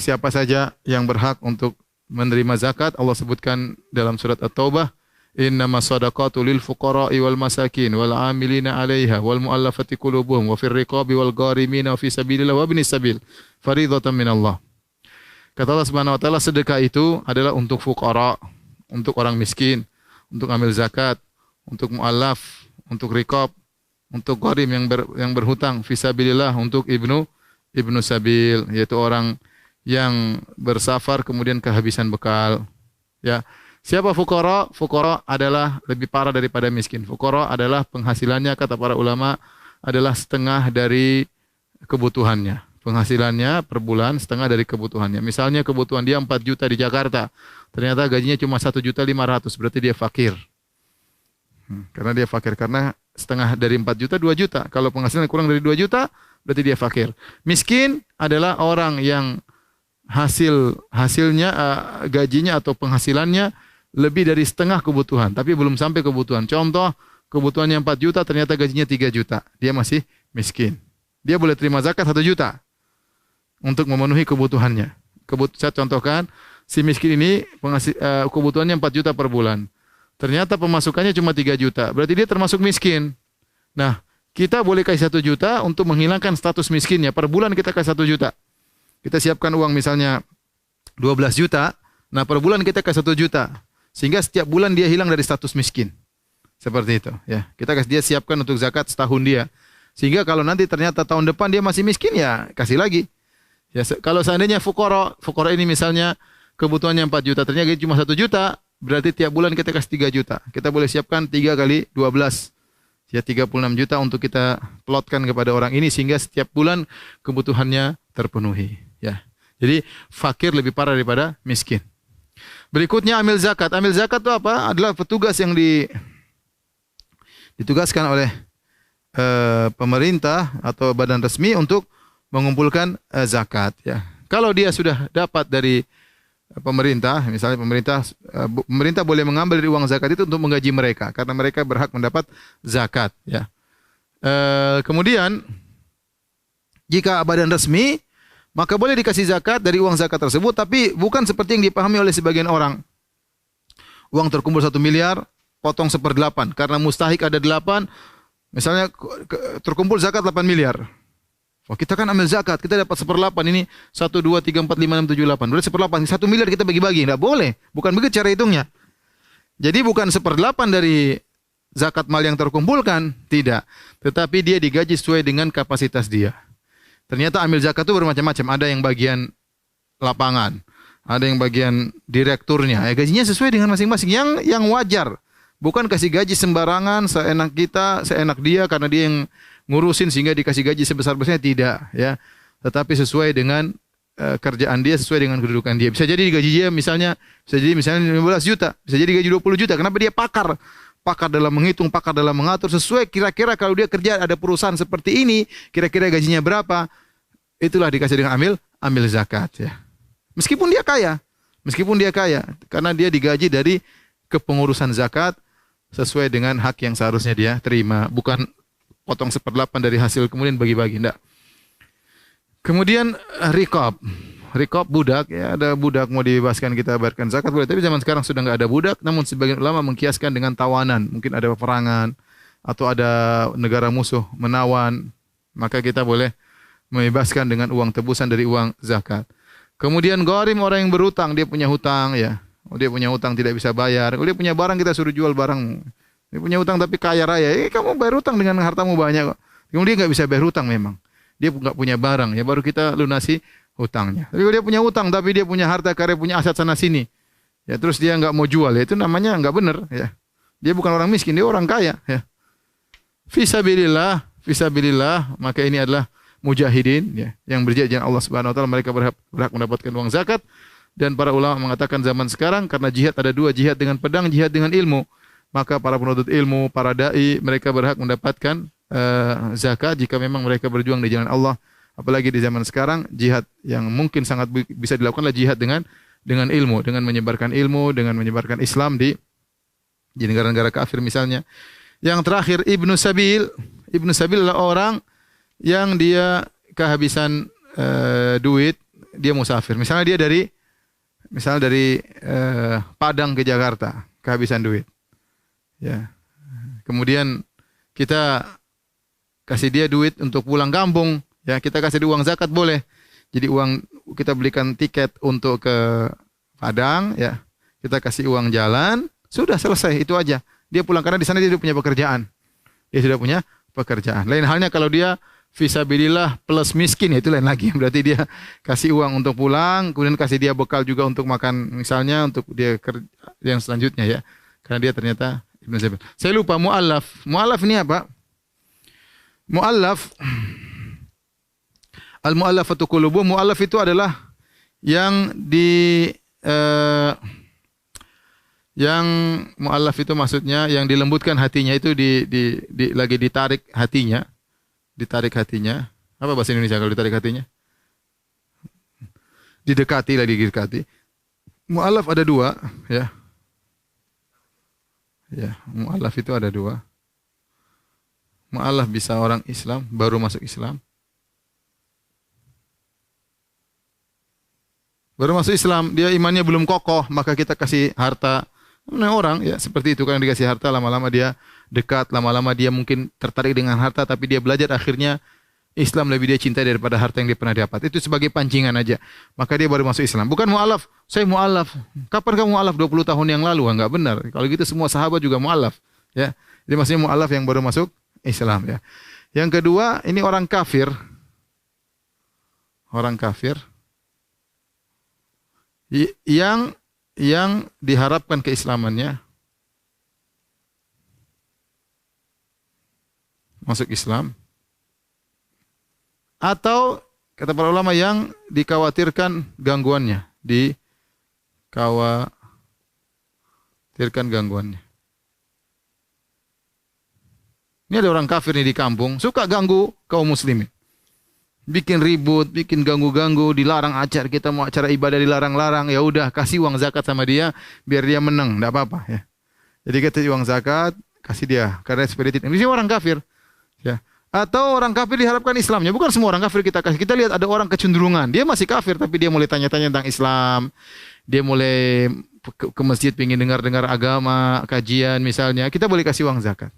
siapa saja yang berhak untuk menerima zakat. Allah sebutkan dalam surat At-Taubah, innamas shadaqatu lil fuqara'i wal masakin wal 'amilina 'alaiha wal mu'allafati qulubuhum wa fir riqabi wal gharimina wa fi sabilillah wa ibnis sabil fariidatan minallah. Kata Allah Subhanahu wa taala, sedekah itu adalah untuk fuqara, untuk orang miskin, untuk amil zakat, untuk mu'allaf, untuk riqab, untuk gharim yang berhutang, fi sabilillah, untuk ibnu sabil, yaitu orang yang bersafar kemudian kehabisan bekal. Ya. Siapa fuqara? Fuqara adalah lebih parah daripada miskin. Fuqara adalah penghasilannya, kata para ulama, adalah setengah dari kebutuhannya. Penghasilannya per bulan setengah dari kebutuhannya. Misalnya kebutuhan dia 4 juta di Jakarta, ternyata gajinya cuma 1.500.000, berarti dia fakir. Karena dia fakir, karena setengah dari 4 juta 2 juta. Kalau penghasilan kurang dari 2 juta, berarti dia fakir. Miskin adalah orang yang hasilnya gajinya atau penghasilannya lebih dari setengah kebutuhan, tapi belum sampai kebutuhan. Contoh, kebutuhannya 4 juta, ternyata gajinya 3 juta. Dia masih miskin. Dia boleh terima zakat 1 juta untuk memenuhi kebutuhannya. Saya contohkan, si miskin ini kebutuhannya 4 juta per bulan. Ternyata pemasukannya cuma 3 juta. Berarti dia termasuk miskin. Nah, kita boleh kasih 1 juta untuk menghilangkan status miskinnya. Per bulan kita kasih 1 juta. Kita siapkan uang misalnya 12 juta. Nah, per bulan kita kasih 1 juta. Sehingga setiap bulan dia hilang dari status miskin. Seperti itu. Ya, kita kasih dia, siapkan untuk zakat setahun dia. Sehingga kalau nanti ternyata tahun depan dia masih miskin, ya kasih lagi. Ya, kalau seandainya fuqara ini misalnya kebutuhannya 4 juta, ternyata cuma 1 juta. Berarti tiap bulan kita kasih 3 juta. Kita boleh siapkan 3 kali 12. Ya 36 juta untuk kita plotkan kepada orang ini sehingga setiap bulan kebutuhannya terpenuhi. Ya. Jadi fakir lebih parah daripada miskin. Berikutnya amil zakat. Amil zakat itu apa? Adalah petugas yang ditugaskan oleh pemerintah atau badan resmi untuk mengumpulkan zakat. Ya. Kalau dia sudah dapat dari pemerintah, misalnya pemerintah boleh mengambil dari uang zakat itu untuk menggaji mereka karena mereka berhak mendapat zakat. Ya. Kemudian jika badan resmi, maka boleh dikasih zakat dari uang zakat tersebut, tapi bukan seperti yang dipahami oleh sebagian orang. Uang terkumpul 1 miliar, potong 1/8 karena mustahik ada 8, misalnya terkumpul zakat 8 miliar. Wah, kita kan ambil zakat, kita dapat 1/8 ini 1, 2, 3, 4, 5, 6, 7, 8. Berarti 1/8, 1 miliar kita bagi-bagi. Tidak boleh. Bukan begitu cara hitungnya. Jadi bukan 1/8 dari zakat mal yang terkumpulkan. Tidak. Tetapi dia digaji sesuai dengan kapasitas dia. Ternyata ambil zakat itu bermacam-macam. Ada yang bagian lapangan. Ada yang bagian direkturnya. Ya, gajinya sesuai dengan masing-masing. Yang wajar. Bukan kasih gaji sembarangan, seenak kita, seenak dia, karena dia yang ngurusin sehingga dikasih gaji sebesar-besarnya, tidak, ya. Tetapi sesuai dengan kerjaan dia, sesuai dengan kedudukan dia. Bisa jadi gaji dia misalnya 15 juta, bisa jadi gaji 20 juta. Kenapa? Dia pakar dalam menghitung, pakar dalam mengatur, sesuai kira-kira kalau dia kerja ada perusahaan seperti ini, kira-kira gajinya berapa. Itulah dikasih dengan amil zakat, ya. Meskipun dia kaya, karena dia digaji dari kepengurusan zakat sesuai dengan hak yang seharusnya dia terima, bukan potong 1/8 dari hasil kemudian bagi-bagi, enggak. Kemudian riqab budak, ya, ada budak mau dibebaskan kita bayarkan zakat boleh, tapi zaman sekarang sudah enggak ada budak, namun sebagian ulama mengkiaskan dengan tawanan, mungkin ada peperangan atau ada negara musuh menawan, maka kita boleh membebaskan dengan uang tebusan dari uang zakat. Kemudian gharim, orang yang berutang, dia punya hutang, ya. Dia punya hutang tidak bisa bayar. Dia punya barang, kita suruh jual barang. Dia punya hutang tapi kaya raya. Kamu bayar hutang dengan hartamu banyak kok. Kemudian dia nggak bisa bayar hutang memang. Dia nggak punya barang, ya baru kita lunasi hutangnya. Tapi kalau dia punya hutang tapi dia punya harta karya, punya aset sana sini, ya terus dia nggak mau jual, ya itu namanya nggak benar, ya. Dia bukan orang miskin, dia orang kaya, ya. Fisabilillah, maka ini adalah mujahidin, ya, yang berjihad jalan Allah Subhanahu wa taala, mereka berhak mendapatkan uang zakat. Dan para ulama mengatakan zaman sekarang karena jihad ada 2, jihad dengan pedang, jihad dengan ilmu. Maka para penuntut ilmu, para dai, mereka berhak mendapatkan zakat jika memang mereka berjuang di jalan Allah. Apalagi di zaman sekarang, jihad yang mungkin sangat bisa dilakukan adalah jihad dengan ilmu, dengan menyebarkan ilmu, dengan menyebarkan Islam di negara-negara kafir misalnya. Yang terakhir Ibnu Sabil adalah orang yang dia kehabisan duit, dia musafir. Misalnya dari Padang ke Jakarta, kehabisan duit. Ya. Kemudian kita kasih dia duit untuk pulang kampung, ya, kita kasih dia uang zakat boleh. Jadi uang kita belikan tiket untuk ke Padang, ya. Kita kasih uang jalan, sudah selesai, itu aja. Dia pulang karena di sana dia sudah punya pekerjaan. Dia sudah punya pekerjaan. Lain halnya kalau dia fisabilillah plus miskin, ya itu lain lagi. Berarti dia kasih uang untuk pulang, kemudian kasih dia bekal juga untuk makan, misalnya untuk dia kerja yang selanjutnya, ya. Karena dia ternyata Ibn Sabil. Saya lupa mu'allaf. Mu'allaf ini apa? Mu'allaf, al-mu'allafatu qulubuhum. Mu'allaf itu adalah yang yang mu'allaf itu maksudnya yang dilembutkan hatinya, itu lagi ditarik hatinya. Ditarik hatinya. Apa bahasa Indonesia kalau ditarik hatinya? Didekati, lagi didekati. Mu'allaf ada dua, ya. Ya, mu'allaf itu ada dua. Mu'allaf bisa orang Islam, baru masuk Islam. Baru masuk Islam, dia imannya belum kokoh, maka kita kasih harta. Nah, orang ya seperti itu, kan dikasih harta, lama-lama dia dekat, lama-lama dia mungkin tertarik dengan harta, tapi dia belajar akhirnya Islam lebih dia cintai daripada harta yang dia pernah dapat. Itu sebagai pancingan aja. Maka dia baru masuk Islam. Bukan mu'allaf. Saya mu'allaf. Kapan kamu mu'allaf? 20 tahun yang lalu. Enggak benar. Kalau gitu semua sahabat juga mu'allaf. Ya. Jadi maksudnya mu'allaf yang baru masuk Islam, ya. Yang kedua, ini orang kafir. Orang kafir yang diharapkan keislamannya masuk Islam, atau kata para ulama yang dikhawatirkan gangguannya, Ini ada orang kafir nih di kampung, suka ganggu kaum muslimin. Bikin ribut, bikin ganggu-ganggu, dilarang acara, kita mau acara ibadah dilarang-larang, ya udah kasih uang zakat sama dia biar dia menang, enggak apa-apa, ya. Jadi kita uang zakat, kasih dia karena seperti itu. Ini orang kafir, ya. Atau orang kafir diharapkan Islamnya. Bukan semua orang kafir kita kasih. Kita lihat ada orang kecenderungan, dia masih kafir tapi dia mulai tanya-tanya tentang Islam. Dia mulai ke masjid, pengen dengar-dengar agama, kajian misalnya. Kita boleh kasih uang zakat.